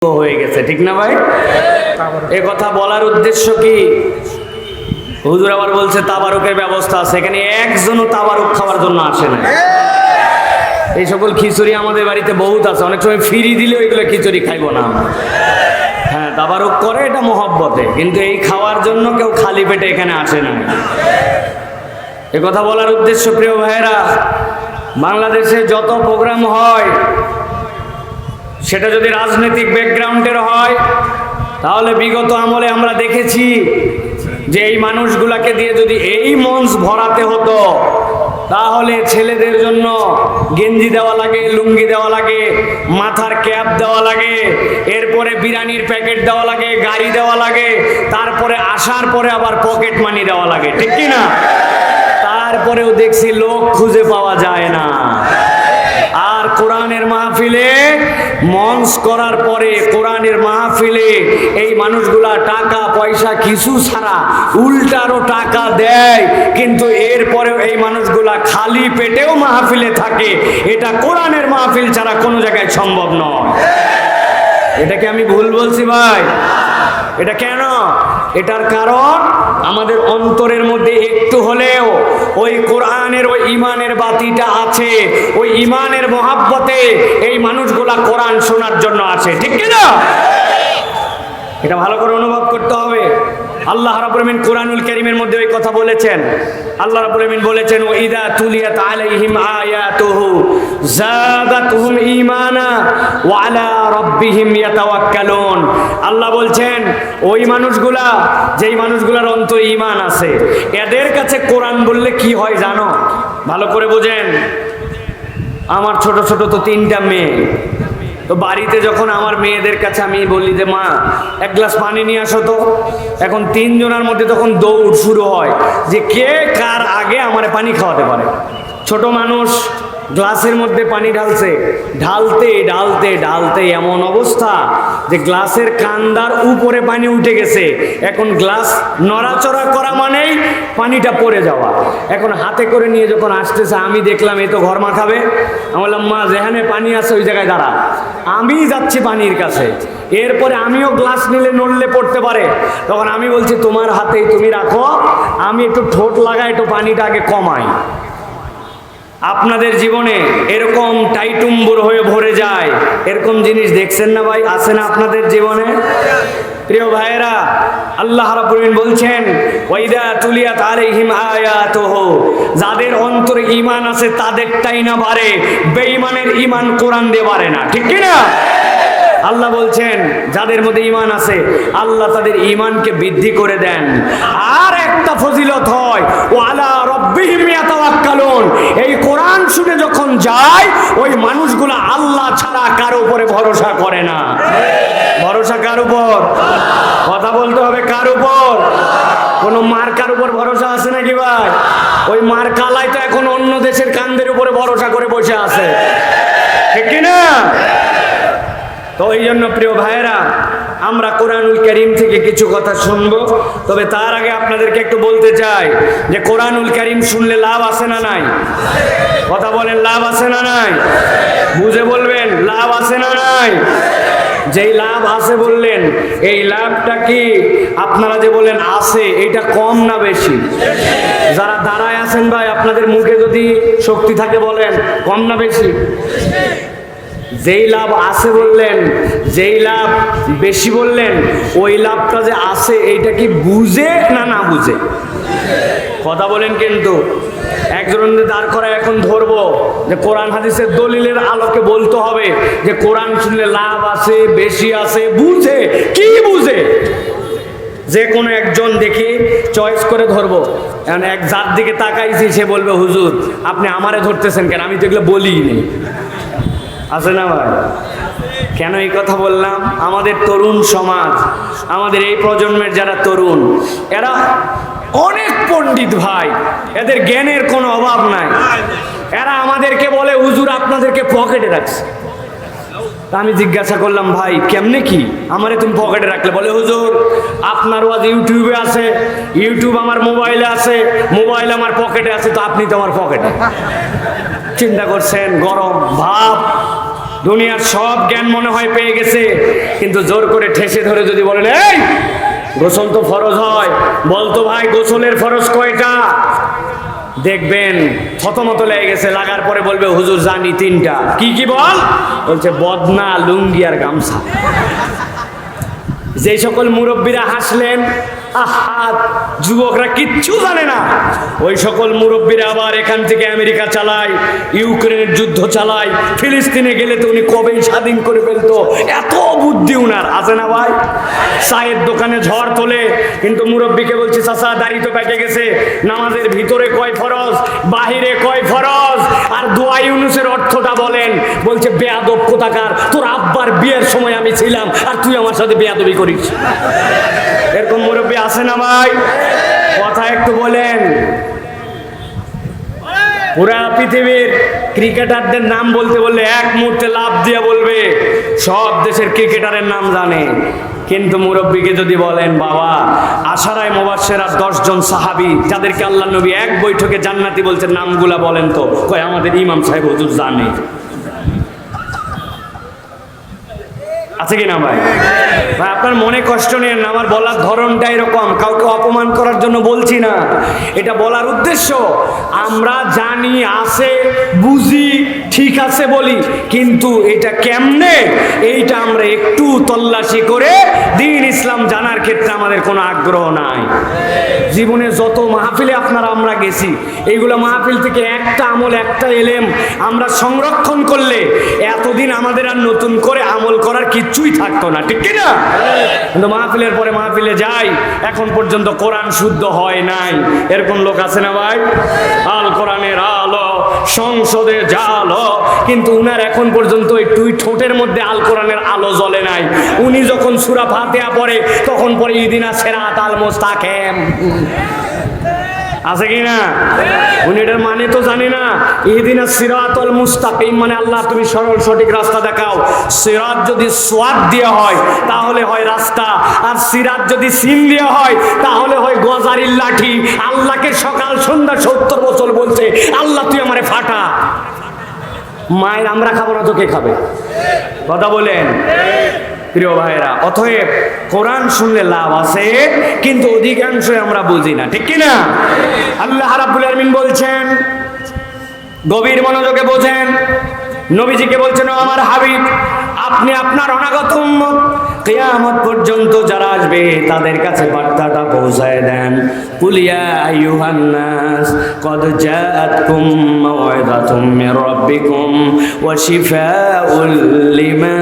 হয়ে গেছে, ঠিক না ভাই? এ কথা বলার উদ্দেশ্য কি? হুজুর আবার বলছে তাবারুকের ব্যবস্থা আছে। এখানে একজনও তাবারুক খাওয়ার জন্য আসে না। এই সকল খিচুড়ি আমাদের বাড়িতে বহুত আছে, অনেক সময় ফ্রি দিলেও এগুলো খিচুড়ি খাইবো না। হ্যাঁ, তাবারুক করে এটা মহব্বতে, কিন্তু এই খাওয়ার জন্য কেউ খালি পেটে এখানে আসে না। এ কথা বলার উদ্দেশ্য, প্রিয় ভাইয়েরা, বাংলাদেশে যত প্রোগ্রাম হয় সেটা যদি রাজনৈতিক ব্যাকগ্রাউন্ডের হয়, তাহলে বিগত আমলে আমরা দেখেছি যে এই মানুষগুলাকে দিয়ে যদি এই মঞ্চ ভরাতে হতো, তাহলে ছেলেদের জন্য গেঞ্জি দেওয়া লাগে, লুঙ্গি দেওয়া লাগে, মাথার ক্যাপ দেওয়া লাগে, এরপরে বিরিয়ানির প্যাকেট দেওয়া লাগে, গাড়ি দেওয়া লাগে, তারপরে আসার পরে আবার পকেট মানি দেওয়া লাগে, ঠিক কি না? তারপরেও দেখছি লোক খুঁজে পাওয়া যায় না। আর কোরআনের মাহফিলে মঞ্চ করার পরে কোরআনের মাহফিলে এই মানুষগুলা টাকা পয়সা কিছু ছাড়া উল্টারও টাকা দেয়, কিন্তু এরপরেও এই মানুষগুলা খালি পেটেও মাহফিলে থাকে। এটা কোরআনের মাহফিল ছাড়া কোনো জায়গায় সম্ভব নয়। এটা কি আমি ভুল বলছি ভাই? এটা কেন? এটার কারণ আমাদের অন্তরের মধ্যে একটু হলেও ওই কোরআনের ওই ইমানের বাতিটা আছে। ওই ইমানের মহাব্বতে এই মানুষগুলা কোরআন শোনার জন্য আসে, ঠিক কি না? এটা ভালো করে অনুভব করতে হবে। আল্লাহ রাব্বুল আলামিন কোরআনুল কারীমের মধ্যে ওই কথা বলেছেন। আল্লাহ রাব্বুল আলামিন বলেছেন, ওয়া ইযা তুলিয়াত আলাইহিম আয়াতুহু যাদাতুহুম ঈমানা ওয়া আলা রাব্বিহিম ইয়াতাওয়াক্কালুন। আল্লাহ বলছেন ওই মানুষগুলা, যেই মানুষগুলার অন্তরে ঈমান আছে, এদের কাছে কোরআন বললে কি হয় জানো? ভালো করে বোঝেন। আমার ছোট ছোট তো 3টা মেয়ে, তো বাড়িতে যখন আমার মেয়েদের কাছে আমি বলি যে মা এক গ্লাস পানি নিয়ে আসো তো, এখন 3 জনের মধ্যে তখন দৌড় শুরু হয় যে কে কার আগে আমার পানি খাওয়াতে পারে। ছোট মানুষ গ্লাসের মধ্যে পানি ঢালছে, ঢালতে ঢালতে ঢালতে এমন অবস্থা যে গ্লাসের কান্দার উপরে পানি উঠে গেছে। এখন গ্লাস নড়াচড়া করা মানেই পানিটা পড়ে যাওয়া। এখন হাতে করে নিয়ে যখন আসতেছে, আমি দেখলাম এ তো ঘর মাখাবে। আমি বললাম মা যেখানে পানি আছে ওই জায়গায় দাঁড়া, আমি যাচ্ছি পানির কাছে। এরপরে আমিও গ্লাস নিলে নড়লে পড়তে পারে, তখন আমি বলছি তোমার হাতেই তুমি রাখো, আমি একটু ঠোঁট লাগাই, একটু পানিটা আগে কমাই। আপনাদের জীবনে এরকম টাইটুম্বুর হয়ে ভরে যায়, এরকম জিনিস দেখছেন না ভাই? আছে না আপনাদের জীবনে? প্রিয় ভাইয়েরা, আল্লাহ রাব্বুল আলামিন বলছেন ওয়াইদা তুলিয়াত আলাইহিম আয়াতুহু, যাদের অন্তরে ঈমান আছে তাদেরটাই না বাড়ে, বেঈমানের ঈমান কোরআন দিয়ে বাড়ে না, ঠিক কি না? আল্লাহ বলছেন যাদের মধ্যে ঈমান আছে আল্লাহ তাদের ঈমানকে বৃদ্ধি করে দেন। আর একটা ফজিলত হয় ওয়া আলা রাব্বিহিম ইয়াতাওয়াক্কালুন, এই কোরআন শুনে যখন যায় ওই মানুষগুলো আল্লাহ ছাড়া কারো উপরে ভরসা করে না। ভরসা কার উপর? কথা বলতে হবে, কার উপর? কোন মার্কার উপর ভরসা আছে নাকি ভাই? ওই মার্কালাই তো এখন অন্য দেশের কান্দের উপরে ভরসা করে বসে আছে, ঠিক কি না? তো এই জন্য প্রিয় ভাইয়েরা, আমরা কোরআনুল কারীম থেকে কিছু কথা শুনবো। তবে তার আগে আপনাদেরকে একটু বলতে চাই যে কোরআনুল কারীম শুনলে লাভ আছে না নাই? কথা বলেন, লাভ আছে না নাই? বুঝে বলবেন, লাভ আছে না নাই? যেই লাভ আছে বললেন, এই লাভটা কি আপনারা যে বলেন আছে, এটা কম না বেশি? যারা দাঁড়ায় আছেন ভাই, আপনাদের মুখে যদি শক্তি থাকে বলেন, কম না বেশি? যেই লাভ আছে বললেন, যেই লাভ বেশি বললেন, ওই লাভটা যে আছে এইটা কি বুঝে না না বুঝে? কথা বলেন। কিন্তু একজনের দাঁড় করা এখন ধরবো যে কোরআন হাদিসের দলিলের আলোকে বলতে হবে যে কোরআন শুনলে লাভ আছে, বেশি আছে, বুঝে কি বুঝে? যে কোনো একজন দেখি চয়েস করে ধরবো। এখন এক যার দিকে তাকাইছি সে বলবে হুজুর আপনি আমারে ধরতেছেন কেন, আমি তো এগুলো বলিই নেই। আছে না ভাই? কেন এই কথা বললাম? আমাদের তরুণ সমাজ, আমাদের এই প্রজন্মের যারা তরুণ, এরা অনেক পণ্ডিত ভাই, এদের জ্ঞানের কোনো অভাব নাই। এরা আমাদেরকে বলে হুজুর আপনাদেরকে পকেটে রাখছে। আমি জিজ্ঞাসা করলাম ভাই কেমনে কি আমারে তুমি পকেটে রাখলে? বলে হুজুর আপনার ওয়াজ ইউটিউবে আছে, ইউটিউব আমার মোবাইলে আছে, মোবাইল আমার পকেটে আছে, তো আপনি তো আমার পকেটে। চিন্তা করছেন গরম ভাব। দুনিয়ার সব জ্ঞান মনে হয় পেয়ে গেছে, কিন্তু জোর করে ঠেসে ধরে যদি বলেন এই গোসল তো ফরজ হয়, বলতো ভাই গোসলের ফরজ কয়টা, দেখবেন থতমত লেগে গেছে। লাগার পরে বলবে হুজুর জানি 3টা। কি কি বল? বলছে বদনা, লুঙ্গি আর গামছা। যে সকল মুরব্বীরা হাসলেন, আহা যুবকরা কিচ্ছু জানে না, ওই সকল মুরব্বীরা আবার এখান থেকে আমেরিকা চালায়, ইউক্রেনের যুদ্ধ চালায়, ফিলিস্তিনে গেলে তো উনি কবেই স্বাধীন করে ফেলতো, এত বুদ্ধি উনার আছে না ভাই। চায়ের দোকানে ঝড় তোলে, কিন্তু মুরব্বীকে বলছে চাচা দাড়ি তো পেকে গেছে, নামাজের ভিতরে কয় ফরজ, বাহিরে কয় ফরজ, আর দোয়া ইউনুসের অর্থটা বলেন। বলছে বেয়াদব কোথাকার, তোর আব্বার বিয়ের সময় আমি ছিলাম আর তুই আমার সাথে বেয়াদবি করিস। এরকম মুরব্বী আছে না ভাই? কথা একটু বলেন। পুরা পৃথিবীর ক্রিকেটারদের নাম বলতে বললে এক মুহূর্তে লাভ দিয়ে বলবে, সব দেশের ক্রিকেটারের নাম জানে, কিন্তু মুরব্বীকে যদি বলেন বাবা আশারায়ে মুবাশশিরা 10 জন সাহাবী যাদেরকে আল্লাহ নবী এক বৈঠকে জান্নাতি বলছেন নামগুলা বলেন তো, কয় আমাদের ইমাম সাহেব হুজুর জানে। আছে কি না ভাই? ভাই আপনার মনে কষ্ট নেন, আমার বলার ধরনটা এরকম, কাউকে অপমান করার জন্য বলছি না, এটা বলার উদ্দেশ্য আমরা জানি আছে, বুঝি, ঠিক আছে বলি, কিন্তু এটা কেমনে এইটা আমরা একটু তল্লাশি করে দ্বীন ইসলাম জানার ক্ষেত্রে আমাদের কোনো আগ্রহ নাই। জীবনে যত মাহফিলে আমরা গেছি, এইগুলো মাহফিল থেকে একটা আমল, একটা এলেম আমরা সংরক্ষণ করলে এতদিন আমাদের আর নতুন করে আমল করার কিচ্ছুই থাকতো না, ঠিক কি না? কিন্তু মাহফিলের পরে মাহফিলে যাই, এখন পর্যন্ত কোরআন শুদ্ধ হয় নাই, এরকম লোক আছে না ভাই? আল কোরআনের আলো সংসদে জালো, কিন্তু উনার এখন পর্যন্ত একটু ঠোঁটের মধ্যে আল কোরআনের আলো জ্বলে নাই। উনি যখন সূরা ফাতিহা পড়ে তখন পরে ইদিনা সিরাতাল মুস্তাকিম, আছে কি না? উনি এটার মানে তো জানি না। ইহদিনা সিরাতাল মুস্তাকিম মানে আল্লাহ তুমি সরল সঠিক রাস্তা দেখাও। সিরাত যদি সোয়াদ দেওয়া হয় তাহলে হয় রাস্তা, আর সিরাত যদি সিন দেওয়া হয় তাহলে হয় গজারির লাঠি। আল্লাহকে সকাল সন্ধ্যা 70 বছর বলছে আল্লাহ তুই আমারে ফাটা। মায়ের আমরা খাবো না তো কে খাবে? কথা বলেন প্রিয় ভাইরা। অতএব কোরআন শুনলে লাভ আছে, কিন্তু অধিকাংশই আমরা বুঝি না, ঠিক কি না? আল্লাহ রাব্বুল আলামিন বলছেন, গভীর মনোযোগে বোঝেন, নবীজিকে বলছেন ও আমার হাবিব আপনি আপনার অনাগত উম্মত কিয়ামত পর্যন্ত যারা আসবে তাদের কাছে বার্তাটা পৌঁছায় দেন। কুল ইয়া আইয়ুহান নাস কদ জাআতকুম মাউইযাতুম মির রাব্বিকুম ওয়া শিফাউল লিমা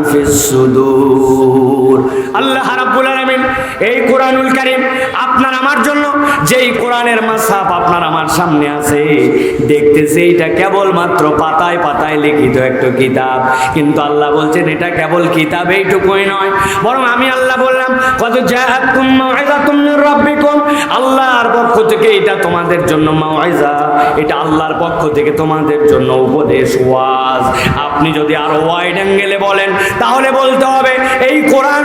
ফিস সুদূর। আল্লাহ রাব্বুল আলামিন এই কোরআনুল কারীম আপনার আমার জন্য, যেই কোরআনের মাসহাফ আপনার আমার সামনে আছে, দেখতেছে এটা কেবলমাত্র পাতায় পাতায় লিখিত একটা কিতাব, কিন্তু আল্লাহ বলছেন এটা কেবল কিতাব এইটুকুই নয়, বরং আমি আল্লাহ বললাম কদ জাআতকুম মাউইযাতুম মির রাব্বিকুম, আল্লাহর পক্ষ থেকে এটা তোমাদের জন্য মাউইজা, এটা আল্লাহর পক্ষ থেকে তোমাদের জন্য উপদেশ, ওয়াজ। আপনি যদি আরো ওয়াইড অ্যাঙ্গেলে বলেন তাহলে বলতে হবে এই কোরআন